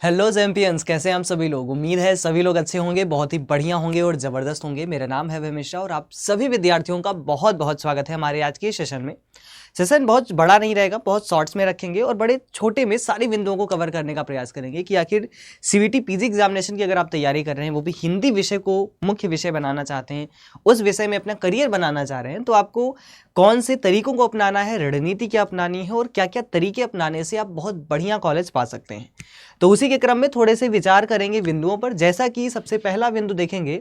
Hello champions, कैसे हैं आप सभी लोग। उम्मीद है सभी लोग अच्छे होंगे, बहुत ही बढ़िया होंगे और ज़बरदस्त होंगे। मेरा नाम है वह मिश्रा और आप सभी विद्यार्थियों का बहुत बहुत स्वागत है हमारे आज के सेशन में। सेशन बहुत बड़ा नहीं रहेगा, बहुत शॉर्ट्स में रखेंगे और बड़े छोटे में सारी बिंदुओं को कवर करने का प्रयास करेंगे कि आखिर सीवीटी पीजी एग्जामिनेशन की अगर आप तैयारी कर रहे हैं, वो भी हिंदी विषय को मुख्य विषय बनाना चाहते हैं, उस विषय में अपना करियर बनाना चाह रहे हैं, तो आपको कौन से तरीकों को अपनाना है, रणनीति क्या अपनानी है और क्या क्या तरीके अपनाने से आप बहुत बढ़िया कॉलेज पा सकते हैं। तो उसी के क्रम में थोड़े से विचार करेंगे बिंदुओं पर। जैसा कि सबसे पहला बिंदु देखेंगे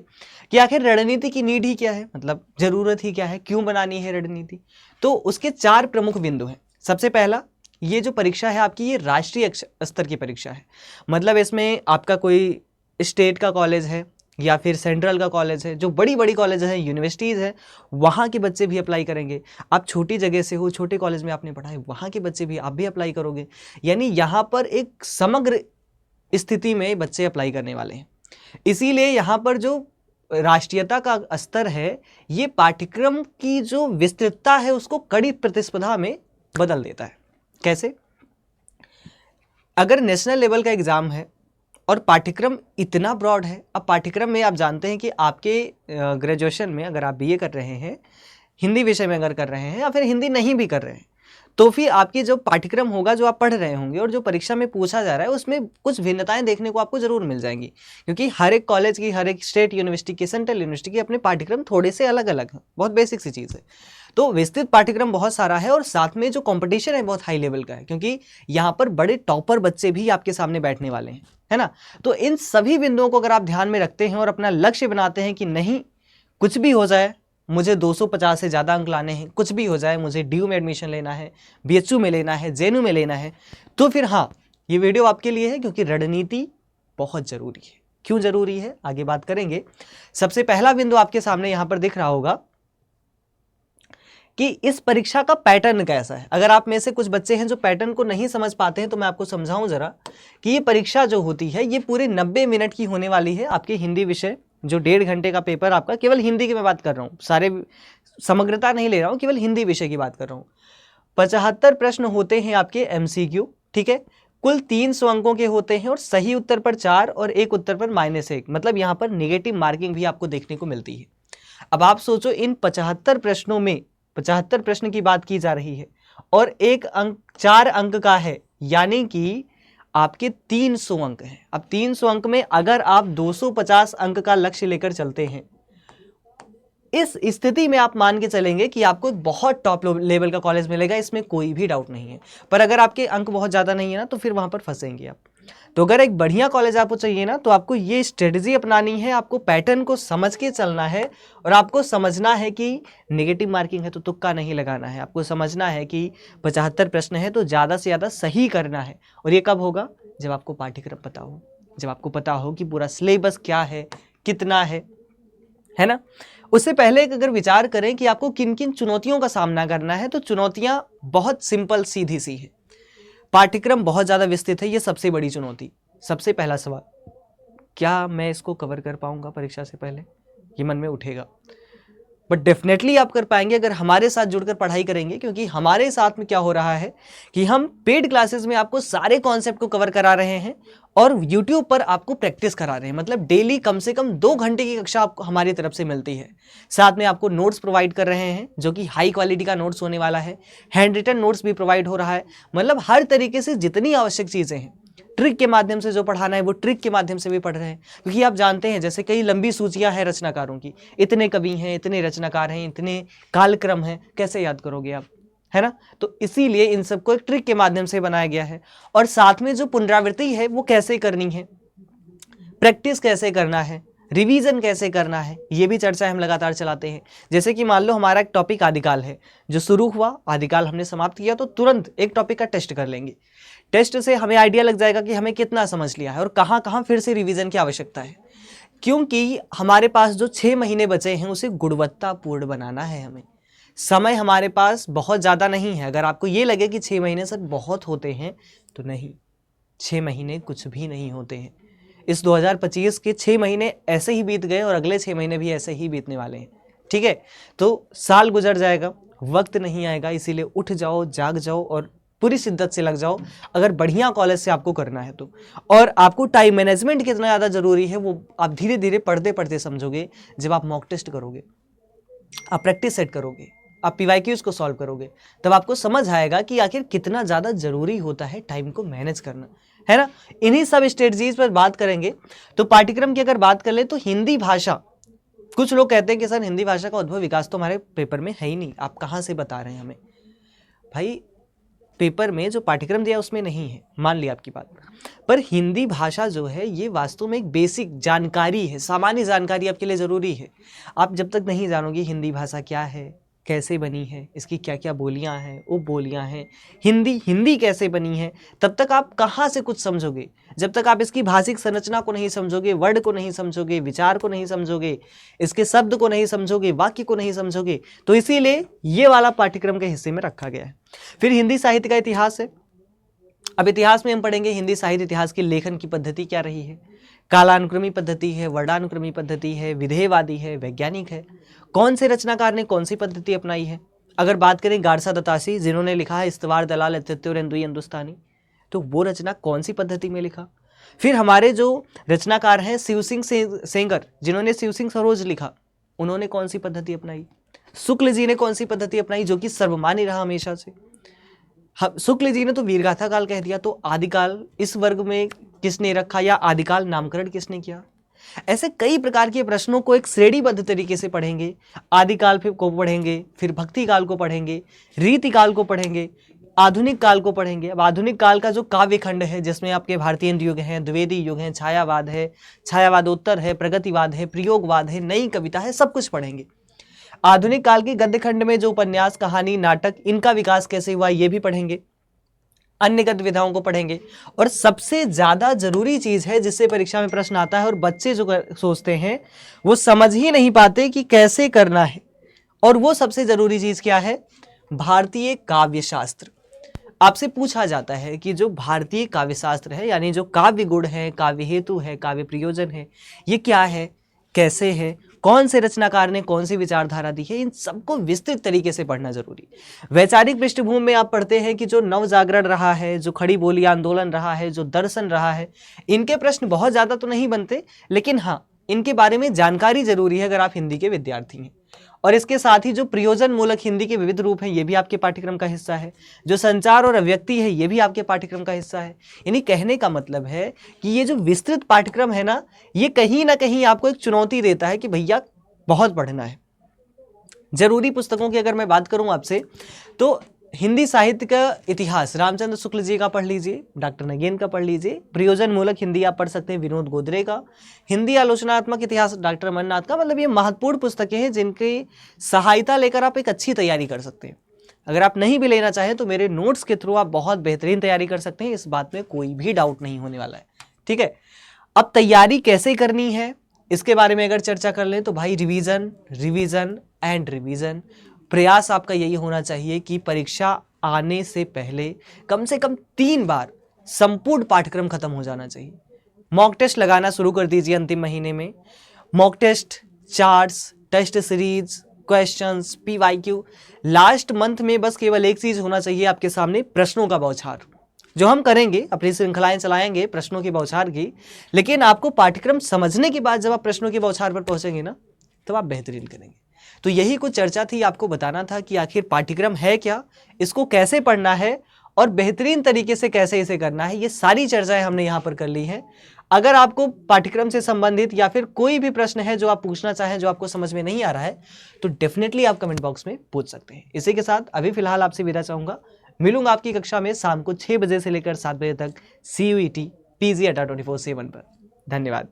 कि आखिर रणनीति की नीड ही क्या है, मतलब जरूरत ही क्या है, क्यों बनानी है रणनीति। तो उसके 4 प्रमुख बिंदु हैं। सबसे पहला, ये जो परीक्षा है आपकी, ये राष्ट्रीय स्तर की परीक्षा है। मतलब इसमें आपका कोई स्टेट का कॉलेज है या फिर सेंट्रल का कॉलेज है, जो बड़ी बड़ी कॉलेज हैं, यूनिवर्सिटीज़ हैं, वहाँ के बच्चे भी अप्लाई करेंगे। आप छोटी जगह से हो, छोटे कॉलेज में आपने पढ़ा है, वहाँ के बच्चे भी आप भी अप्लाई करोगे। यानी यहाँ पर एक समग्र स्थिति में बच्चे अप्लाई करने वाले हैं। इसीलिए यहाँ पर जो राष्ट्रीयता का स्तर है, ये पाठ्यक्रम की जो विस्तृतता है उसको कड़ी प्रतिस्पर्धा में बदल देता है। कैसे? अगर नेशनल लेवल का एग्जाम है और पाठ्यक्रम इतना ब्रॉड है, अब पाठ्यक्रम में आप जानते हैं कि आपके ग्रेजुएशन में अगर आप बीए कर रहे हैं, हिंदी विषय में अगर कर रहे हैं या फिर हिंदी नहीं भी कर रहे हैं, तो फिर आपकी जो पाठ्यक्रम होगा, जो आप पढ़ रहे होंगे और जो परीक्षा में पूछा जा रहा है, उसमें कुछ भिन्नताएं देखने को आपको जरूर मिल जाएंगी। क्योंकि हर एक कॉलेज की, हर एक स्टेट यूनिवर्सिटी की, सेंट्रल यूनिवर्सिटी की अपने पाठ्यक्रम थोड़े से अलग अलग हैं। बहुत बेसिक सी चीज़ है। तो विस्तृत पाठ्यक्रम बहुत सारा है और साथ में जो कॉम्पिटिशन है बहुत हाई लेवल का है, क्योंकि यहाँ पर बड़े टॉपर बच्चे भी आपके सामने बैठने वाले हैं, है ना। तो इन सभी बिंदुओं को अगर आप ध्यान में रखते हैं और अपना लक्ष्य बनाते हैं कि नहीं, कुछ भी हो जाए मुझे 250 से ज़्यादा अंक लाने हैं, कुछ भी हो जाए मुझे डीयू में एडमिशन लेना है, बीएचयू में लेना है, जेएनयू में लेना है, तो फिर हाँ, ये वीडियो आपके लिए है। क्योंकि रणनीति बहुत ज़रूरी है। क्यों ज़रूरी है, आगे बात करेंगे। सबसे पहला बिंदु आपके सामने यहाँ पर दिख रहा होगा कि इस परीक्षा का पैटर्न कैसा है। अगर आप में से कुछ बच्चे हैं जो पैटर्न को नहीं समझ पाते हैं, तो मैं आपको समझाऊं जरा कि ये परीक्षा जो होती है, ये पूरे 90 मिनट की होने वाली है। आपके हिंदी विषय जो 1.5 घंटे का पेपर आपका, केवल हिंदी की मैं बात कर रहा हूँ, सारे समग्रता नहीं ले रहा हूँ, केवल हिंदी विषय की बात कर रहा हूँ। 75 प्रश्न होते हैं आपके MCQ, ठीक है। कुल 300 अंकों के होते हैं और सही उत्तर पर 4 और एक उत्तर पर -1, मतलब यहाँ पर निगेटिव मार्किंग भी आपको देखने को मिलती है। अब आप सोचो, इन 75 प्रश्नों में 75 प्रश्न की बात की जा रही है और एक अंक 4 अंक का है, यानी कि आपके 300 अंक हैं। अब 300 अंक में अगर आप 250 अंक का लक्ष्य लेकर चलते हैं, इस स्थिति में आप मान के चलेंगे कि आपको बहुत टॉप लेवल का कॉलेज मिलेगा, इसमें कोई भी डाउट नहीं है। पर अगर आपके अंक बहुत ज़्यादा नहीं है ना, तो फिर वहाँ पर फंसेंगे आप। तो अगर एक बढ़िया कॉलेज आपको चाहिए ना, तो आपको ये स्ट्रेटजी अपनानी है, आपको पैटर्न को समझ के चलना है और आपको समझना है कि नेगेटिव मार्किंग है तो तुक्का नहीं लगाना है। आपको समझना है कि 75 प्रश्न है तो ज़्यादा से ज़्यादा सही करना है। और ये कब होगा? जब आपको पाठ्यक्रम पता हो, जब आपको पता हो कि पूरा सिलेबस क्या है, कितना है ना। उससे पहले अगर विचार करें कि आपको किन किन चुनौतियों का सामना करना है, तो चुनौतियां बहुत सिंपल सीधी सी है। पाठ्यक्रम बहुत ज़्यादा विस्तृत है, ये सबसे बड़ी चुनौती। सबसे पहला सवाल, क्या मैं इसको कवर कर पाऊंगा परीक्षा से पहले, ये मन में उठेगा। बट डेफिनेटली आप कर पाएंगे अगर हमारे साथ जुड़कर पढ़ाई करेंगे। क्योंकि हमारे साथ में क्या हो रहा है कि हम पेड क्लासेस में आपको सारे कॉन्सेप्ट को कवर करा रहे हैं और यूट्यूब पर आपको प्रैक्टिस करा रहे हैं। मतलब डेली कम से कम 2 घंटे की कक्षा आपको हमारी तरफ से मिलती है। साथ में आपको नोट्स प्रोवाइड कर रहे हैं, जो कि हाई क्वालिटी का नोट्स होने वाला है। हैंड रिटन नोट्स भी प्रोवाइड हो रहा है। मतलब हर तरीके से जितनी आवश्यक चीज़ें हैं, ट्रिक के माध्यम से जो पढ़ाना है वो ट्रिक के माध्यम से भी पढ़ रहे हैं। क्योंकि आप जानते हैं, जैसे कई लंबी सूचियां हैं रचनाकारों की, इतने कवि हैं, इतने रचनाकार हैं, इतने कालक्रम हैं, कैसे याद करोगे आप, है ना। तो इसीलिए इन सबको एक ट्रिक के माध्यम से बनाया गया है। और साथ में जो पुनरावृत्ति है वो कैसे करनी है, प्रैक्टिस कैसे करना है, रिवीजन कैसे करना है, ये भी चर्चा हम लगातार चलाते हैं। जैसे कि मान लो हमारा एक टॉपिक आदिकाल है, जो शुरू हुआ, आदिकाल हमने समाप्त किया, तो तुरंत एक टॉपिक का टेस्ट कर लेंगे। टेस्ट से हमें आइडिया लग जाएगा कि हमें कितना समझ लिया है और कहाँ कहाँ फिर से रिवीजन की आवश्यकता है। क्योंकि हमारे पास जो 6 महीने बचे हैं उसे गुणवत्तापूर्ण बनाना है हमें। समय हमारे पास बहुत ज़्यादा नहीं है। अगर आपको ये लगे कि 6 महीने सर बहुत होते हैं, तो नहीं, 6 महीने कुछ भी नहीं होते हैं। इस 2025 के 6 महीने ऐसे ही बीत गए और अगले 6 महीने भी ऐसे ही बीतने वाले हैं, ठीक है। तो साल गुजर जाएगा, वक्त नहीं आएगा। इसीलिए उठ जाओ, जाग जाओ और पूरी शिद्दत से लग जाओ अगर बढ़िया कॉलेज से आपको करना है तो। और आपको टाइम मैनेजमेंट कितना ज़्यादा ज़रूरी है वो आप धीरे धीरे पढ़ते पढ़ते समझोगे। जब आप मॉक टेस्ट करोगे, आप प्रैक्टिस सेट करोगे, आप PYQs को सॉल्व करोगे, तब आपको समझ आएगा कि आखिर कितना ज़्यादा ज़रूरी होता है टाइम को मैनेज करना, है ना। इन्हीं सब स्ट्रेटजीज पर बात करेंगे। तो पाठ्यक्रम की अगर बात कर ले तो हिंदी भाषा, कुछ लोग कहते हैं कि सर हिंदी भाषा का उद्भव विकास तो हमारे पेपर में है ही नहीं, आप कहाँ से बता रहे हैं हमें। भाई पेपर में जो पाठ्यक्रम दिया उसमें नहीं है, मान लिया आपकी बात, पर हिंदी भाषा जो है ये वास्तव में एक बेसिक जानकारी है, सामान्य जानकारी आपके लिए ज़रूरी है। आप जब तक नहीं जानोगे हिंदी भाषा क्या है, कैसे बनी है, इसकी क्या क्या बोलियां हैं, उप बोलियां हैं, हिंदी कैसे बनी है, तब तक आप कहाँ से कुछ समझोगे। जब तक आप इसकी भाषिक संरचना को नहीं समझोगे, वर्ड को नहीं समझोगे, विचार को नहीं समझोगे, इसके शब्द को नहीं समझोगे, वाक्य को नहीं समझोगे, तो इसीलिए ये वाला पाठ्यक्रम के हिस्से में रखा गया है। फिर हिंदी साहित्य का इतिहास है। अब इतिहास में हम पढ़ेंगे हिंदी साहित्य इतिहास की लेखन की पद्धति क्या रही है, कालानुक्रमी पद्धति है, वर्णानुक्रमी पद्धति है, विधेयवादी है, वैज्ञानिक है, कौन से रचनाकार ने कौन सी पद्धति अपनाई है। अगर बात करें गारसा दत्तासी जिन्होंने लिखा है इस्तवार दलाल अतित्य और हिंदुई हिंदुस्तानी, तो वो रचना कौन सी पद्धति में लिखा। फिर हमारे जो रचनाकार हैं शिव सिंह सेंगर जिन्होंने शिव सिंह सरोज लिखा, उन्होंने कौन सी पद्धति अपनाई। शुक्ल जी ने कौन सी पद्धति अपनाई जो कि सर्वमान्य रहा हमेशा से। शुक्ल जी ने तो वीरगाथा काल कह दिया, तो आदिकाल इस वर्ग में किसने रखा या आदिकाल नामकरण किसने किया। ऐसे कई प्रकार के प्रश्नों को एक श्रेणीबद्ध तरीके से पढ़ेंगे। आदिकाल को पढ़ेंगे, फिर भक्ति काल को पढ़ेंगे, रीति काल को पढ़ेंगे, आधुनिक काल को पढ़ेंगे। अब आधुनिक काल का जो काव्य खंड है जिसमें आपके भारतीय युग हैं, द्विवेदी युग हैं, छायावाद है, छायावादोत्तर है, प्रगतिवाद है, प्रयोगवाद है, नई कविता है, सब कुछ पढ़ेंगे। आधुनिक काल के गद्य खंड में जो उपन्यास, कहानी, नाटक, इनका विकास कैसे हुआ ये भी पढ़ेंगे। अन्य गद्य विधाओं को पढ़ेंगे। और सबसे ज्यादा जरूरी चीज है जिससे परीक्षा में प्रश्न आता है और बच्चे जो सोचते हैं वो समझ ही नहीं पाते कि कैसे करना है, और वो सबसे जरूरी चीज क्या है, भारतीय काव्य शास्त्र। आपसे पूछा जाता है कि जो भारतीय काव्य शास्त्र है, यानी जो काव्य गुण है, काव्य हेतु है, काव्य प्रयोजन है, ये क्या है, कैसे है, कौन से रचनाकार ने कौन सी विचारधारा दी है, इन सबको विस्तृत तरीके से पढ़ना जरूरी। वैचारिक पृष्ठभूमि में आप पढ़ते हैं कि जो नव जागरण रहा है, जो खड़ी बोली आंदोलन रहा है, जो दर्शन रहा है, इनके प्रश्न बहुत ज़्यादा तो नहीं बनते, लेकिन हाँ इनके बारे में जानकारी जरूरी है अगर आप हिंदी के विद्यार्थी हैं। और इसके साथ ही जो प्रयोजन मूलक हिंदी के विविध रूप हैं ये भी आपके पाठ्यक्रम का हिस्सा है। जो संचार और अभिव्यक्ति है ये भी आपके पाठ्यक्रम का हिस्सा है। यानी कहने का मतलब है कि ये जो विस्तृत पाठ्यक्रम है ना, ये कहीं ना कहीं आपको एक चुनौती देता है कि भैया बहुत पढ़ना है। जरूरी पुस्तकों की अगर मैं बात करूं आपसे तो हिंदी साहित्य का इतिहास रामचंद्र शुक्ल जी का पढ़ लीजिए, डॉक्टर नगेन का पढ़ लीजिए। प्रयोजन मूलक हिंदी आप पढ़ सकते हैं विनोद गोदरे का। हिंदी आलोचनात्मक इतिहास डॉक्टर अमरनाथ का। मतलब ये महत्वपूर्ण पुस्तकें हैं जिनकी सहायता लेकर आप एक अच्छी तैयारी कर सकते हैं। अगर आप नहीं भी लेना चाहें तो मेरे नोट्स के थ्रू आप बहुत बेहतरीन तैयारी कर सकते हैं, इस बात में कोई भी डाउट नहीं होने वाला है। ठीक है, अब तैयारी कैसे करनी है इसके बारे में अगर चर्चा कर लें तो भाई रिवीजन, रिवीजन एंड रिवीजन। प्रयास आपका यही होना चाहिए कि परीक्षा आने से पहले कम से कम 3 बार संपूर्ण पाठ्यक्रम खत्म हो जाना चाहिए। मॉक टेस्ट लगाना शुरू कर दीजिए अंतिम महीने में। Mock test, charts, test series, questions, PYQ। Last month में बस केवल एक चीज होना चाहिए आपके सामने, प्रश्नों का बौछार, जो हम करेंगे, अपनी श्रृंखलाएं चलाएंगे प्रश्नों की बौछार की। लेकिन आपको पाठ्यक्रम समझने के बाद जब आप प्रश्नों की बौछार पर पहुंचेंगे ना, तब आप बेहतरीन करेंगे। तो यही कुछ चर्चा थी, आपको बताना था कि आखिर पाठ्यक्रम है क्या, इसको कैसे पढ़ना है और बेहतरीन तरीके से कैसे इसे करना है। ये सारी चर्चाएं हमने यहाँ पर कर ली हैं। अगर आपको पाठ्यक्रम से संबंधित या फिर कोई भी प्रश्न है जो आप पूछना चाहें, जो आपको समझ में नहीं आ रहा है, तो डेफिनेटली आप कमेंट बॉक्स में पूछ सकते हैं। इसी के साथ अभी फिलहाल आपसे विदा चाहूंगा। मिलूंगा आपकी कक्षा में शाम को 6 बजे से लेकर 7 बजे तक CUET PG अड्डा 24/7 पर। धन्यवाद।